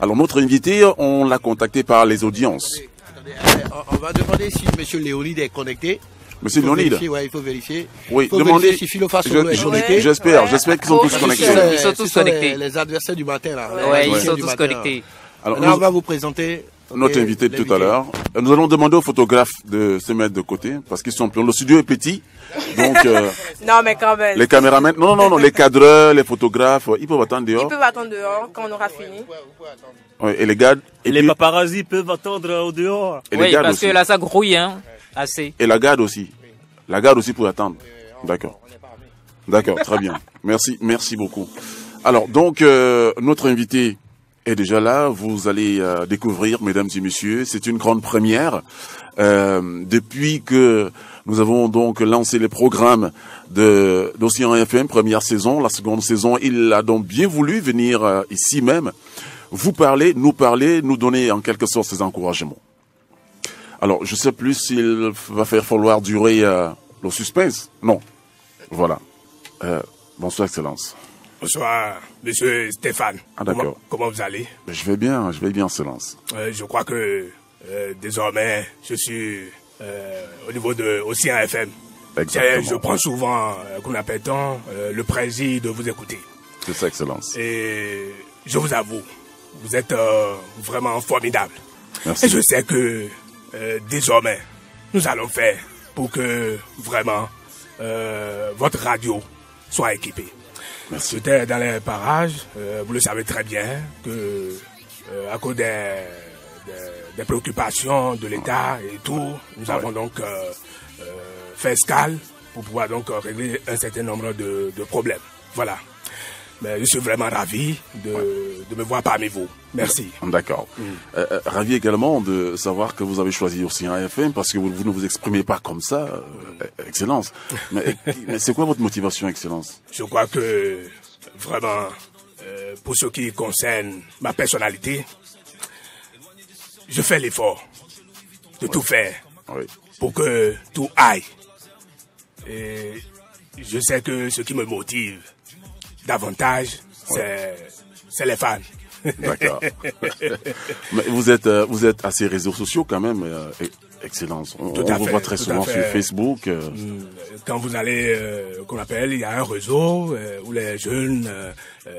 Alors notre invité, on l'a contacté par les audiences. Oui, attendez, on va demander si M. Léonide est connecté. Monsieur Léonide. Ouais, il faut vérifier. Oui, il faut demandez. vérifier si Philofa Solo est connecté. J'espère qu'ils sont tous connectés. Ils sont tous connectés. Les adversaires du matin là. Ouais, ils sont tous connectés. Alors, Là, on va vous présenter notre invité de tout à l'heure. Nous allons demander aux photographes de se mettre de côté parce qu'ils sont pleins. Le studio est petit, donc Non, mais quand même. les caméramans, non, les cadreurs, les photographes, ils peuvent attendre Ils dehors. peuvent attendre dehors quand on aura fini. Ouais, et les gars, Et les paparazzis peuvent attendre au dehors. et les Oui, gardes parce aussi. que là, ça grouille, hein, assez. Et la garde aussi. La garde aussi pour attendre. D'accord. D'accord, très bien. Merci beaucoup. Alors, donc, notre invité est déjà là. Vous allez découvrir, mesdames et messieurs, c'est une grande première. Depuis que nous avons donc lancé les programmes d'Océan FM, première saison, la seconde saison, il a donc bien voulu venir ici même, vous parler, nous donner en quelque sorte ses encouragements. Alors, je sais plus s'il va falloir durer le suspense. Non. Voilà. Bonsoir, Excellence. Bonsoir, monsieur Stéphane. Ah, d'accord. Comment vous allez? Je vais bien, Excellence. Je crois que désormais, je suis au niveau de Océan FM. Exactement. Je prends souvent, qu'on appelle-t-on, le plaisir de vous écouter. C'est ça, Excellence. Et je vous avoue, vous êtes vraiment formidable. Merci. Et je sais que désormais, nous allons faire pour que vraiment votre radio soit équipée. Merci. J'étais dans les parages, vous le savez très bien, que à cause des préoccupations de l'État et tout, nous avons donc fait escale pour pouvoir donc régler un certain nombre de problèmes. Voilà. Mais je suis vraiment ravi de me voir parmi vous. Merci. D'accord. Ravi également de savoir que vous avez choisi Océan FM parce que vous ne vous exprimez pas comme ça, Excellence. Mais c'est quoi votre motivation, Excellence? Je crois que vraiment, pour ce qui concerne ma personnalité, je fais l'effort de tout faire pour que tout aille. Et je sais que ce qui me motive davantage, c'est les fans. D'accord. Mais vous êtes à ces réseaux sociaux quand même, Excellence. On vous voit très souvent sur Facebook. Quand vous allez, qu'on appelle, il y a un réseau où les jeunes,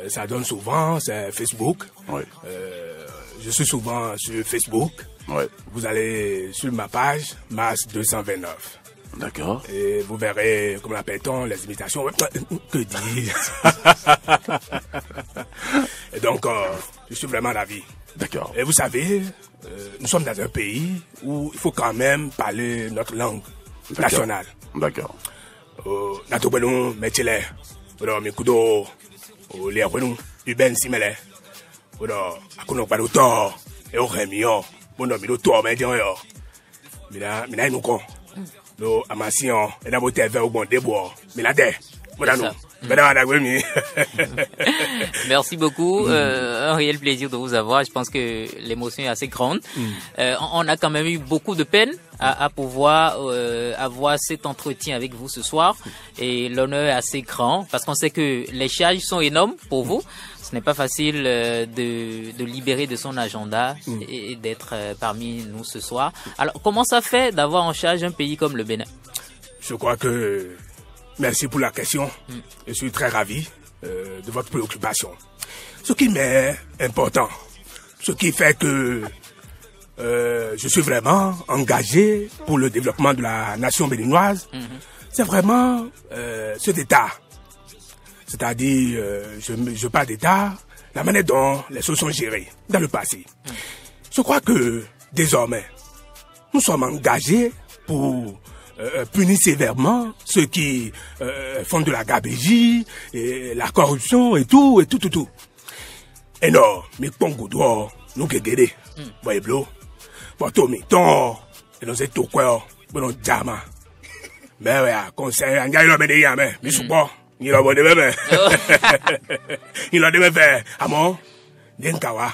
ça donne souvent, c'est Facebook. Oui. Je suis souvent sur Facebook. Oui. Vous allez sur ma page, Mars 229. D'accord. Et vous verrez, comment l'appelle-t-on, les imitations. Que dire? Et donc, je suis vraiment ravi. D'accord. Et vous savez, nous sommes dans un pays où il faut quand même parler notre langue nationale. D'accord. Natobelon, Metchele, Mikudo, Léaouenou, Uben Simele, Akuno Baluto, et Oremio, Bono Miluto, Medion, Mina Nuko. No amation et na bote vers au bon débois milade voilà Merci beaucoup, un réel plaisir de vous avoir. Je pense que l'émotion est assez grande. On a quand même eu beaucoup de peine à pouvoir avoir cet entretien avec vous ce soir et l'honneur est assez grand parce qu'on sait que les charges sont énormes pour vous. Ce n'est pas facile de libérer de son agenda et d'être parmi nous ce soir. Alors, comment ça fait d'avoir en charge un pays comme le Bénin? Je crois que... Merci pour la question. Je suis très ravi de votre préoccupation. Ce qui m'est important, ce qui fait que je suis vraiment engagé pour le développement de la nation béninoise, c'est vraiment cet état. C'est-à-dire, je parle d'État, la manière dont les choses sont gérées dans le passé. Je crois que, désormais, nous sommes engagés pour punir sévèrement ceux qui font de la gabegie, et la corruption et tout. Et non, mais pongo dehors, nous que guérir. Voyez, blo. Pour mi ton, et nous sommes quoi, bon, jama. Mais ouais, conseil, on y a eu le béni, mais je pas. Il a bon bébé. Il a des bébés. Amon, Denkawa,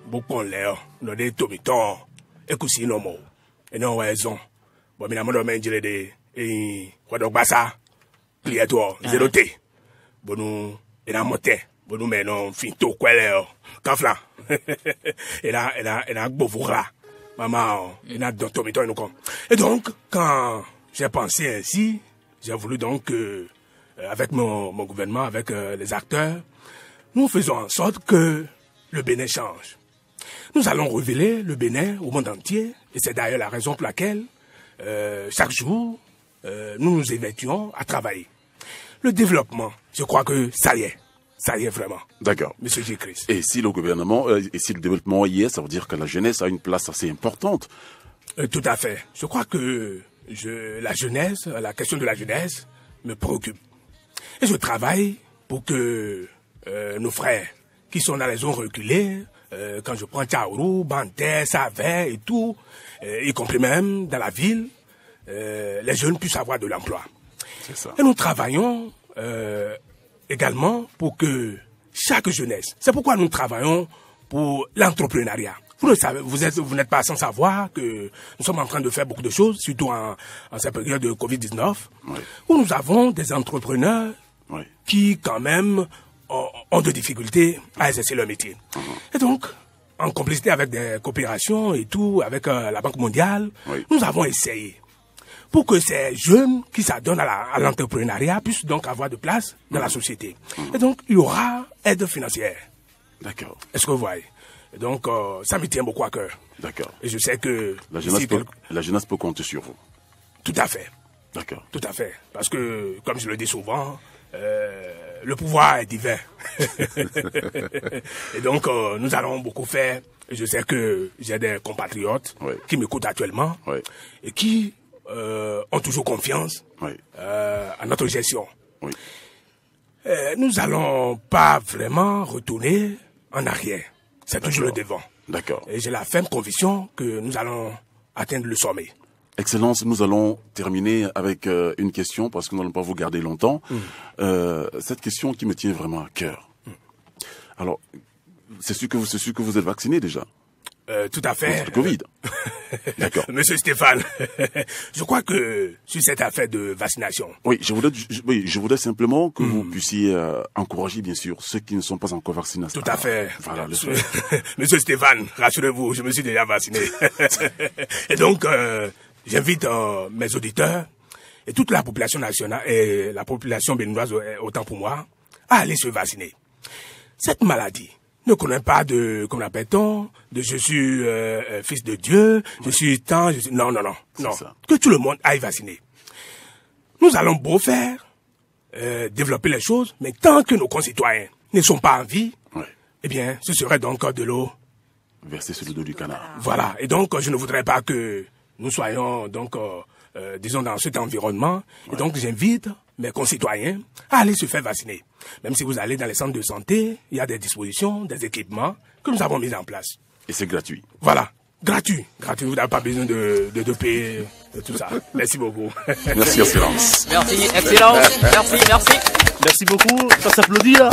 beaucoup l'air, nous des tomitons, et coussi no mo. Et non, raison. Bon, mais la mode mangé de, et, quoi donc, bassa, pliato, zéroté. Bon, nous, et la moté. Bon, nous, mais non, fin tout, quoi l'air. Kafla. Elle a Bovoura. Maman, elle a Tomito et nous comme. Et donc, quand j'ai pensé ainsi, j'ai voulu donc, avec mon gouvernement, avec les acteurs, nous faisons en sorte que le Bénin change. Nous allons révéler le Bénin au monde entier, et c'est d'ailleurs la raison pour laquelle, chaque jour, nous nous évertuons à travailler. Le développement, je crois que ça y est vraiment. D'accord. Monsieur J. Chris. Et si le gouvernement, et si le développement y est, ça veut dire que la jeunesse a une place assez importante. Tout à fait. Je crois que la question de la jeunesse me préoccupe. Et je travaille pour que nos frères qui sont dans les zones reculées, quand je prends Tchaourou, Banté, Savé et tout, y compris même dans la ville, les jeunes puissent avoir de l'emploi. C'est ça. Et nous travaillons également pour que chaque jeunesse, c'est pourquoi nous travaillons pour l'entrepreneuriat. Vous le savez, vous n'êtes pas sans savoir que nous sommes en train de faire beaucoup de choses, surtout en cette période de Covid-19, oui, où nous avons des entrepreneurs, oui, qui quand même ont de difficultés à exercer leur métier. Et donc, en complicité avec des coopérations et tout, avec la Banque mondiale, oui, nous avons essayé pour que ces jeunes qui s'adonnent à l'entrepreneuriat puissent donc avoir de place dans la société. Et donc, il y aura aide financière. D'accord. Est-ce que vous voyez? Et donc, ça me tient beaucoup à cœur. D'accord. Et je sais que... La jeunesse peut compter sur vous. Tout à fait. D'accord. Tout à fait. Parce que, comme je le dis souvent, le pouvoir est divin. Et donc, nous allons beaucoup faire. Et je sais que j'ai des compatriotes, oui, qui m'écoutent actuellement, oui, et qui ont toujours confiance, oui, à notre gestion. Oui. Nous allons pas vraiment retourner en arrière. C'est toujours le devant. D'accord. Et j'ai la ferme conviction que nous allons atteindre le sommet. Excellence, nous allons terminer avec une question parce que nous n'allons pas vous garder longtemps. Cette question qui me tient vraiment à cœur. Alors, c'est sûr que vous êtes vacciné déjà. Tout à fait. Contre le Covid. D'accord. Monsieur Stéphane, je crois que sur cette affaire de vaccination. Oui, je voudrais simplement que vous puissiez encourager, bien sûr, ceux qui ne sont pas encore vaccinés. Tout à fait. Voilà, Monsieur Stéphane, rassurez-vous, je me suis déjà vacciné. Et donc, j'invite mes auditeurs et toute la population nationale et la population béninoise autant pour moi à aller se vacciner. Cette maladie ne connaît pas de, comment appelle-t-on, de je suis fils de Dieu, je suis tant, je suis... Non. Que tout le monde aille vacciner. Nous allons beau faire, développer les choses, mais tant que nos concitoyens ne sont pas en vie, oui, eh bien, ce serait donc de l'eau versée sur le dos du canard. Voilà. Et donc, je ne voudrais pas que nous soyons donc, disons, dans cet environnement. Ouais. Et donc, j'invite mes concitoyens à aller se faire vacciner. Même si vous allez dans les centres de santé, il y a des dispositions, des équipements que nous avons mis en place. Et c'est gratuit. Voilà. Gratuit. Vous n'avez pas besoin de payer tout ça. Merci beaucoup. Merci, Excellence. Merci, Excellence. Merci. Merci beaucoup. Ça s'applaudit, là.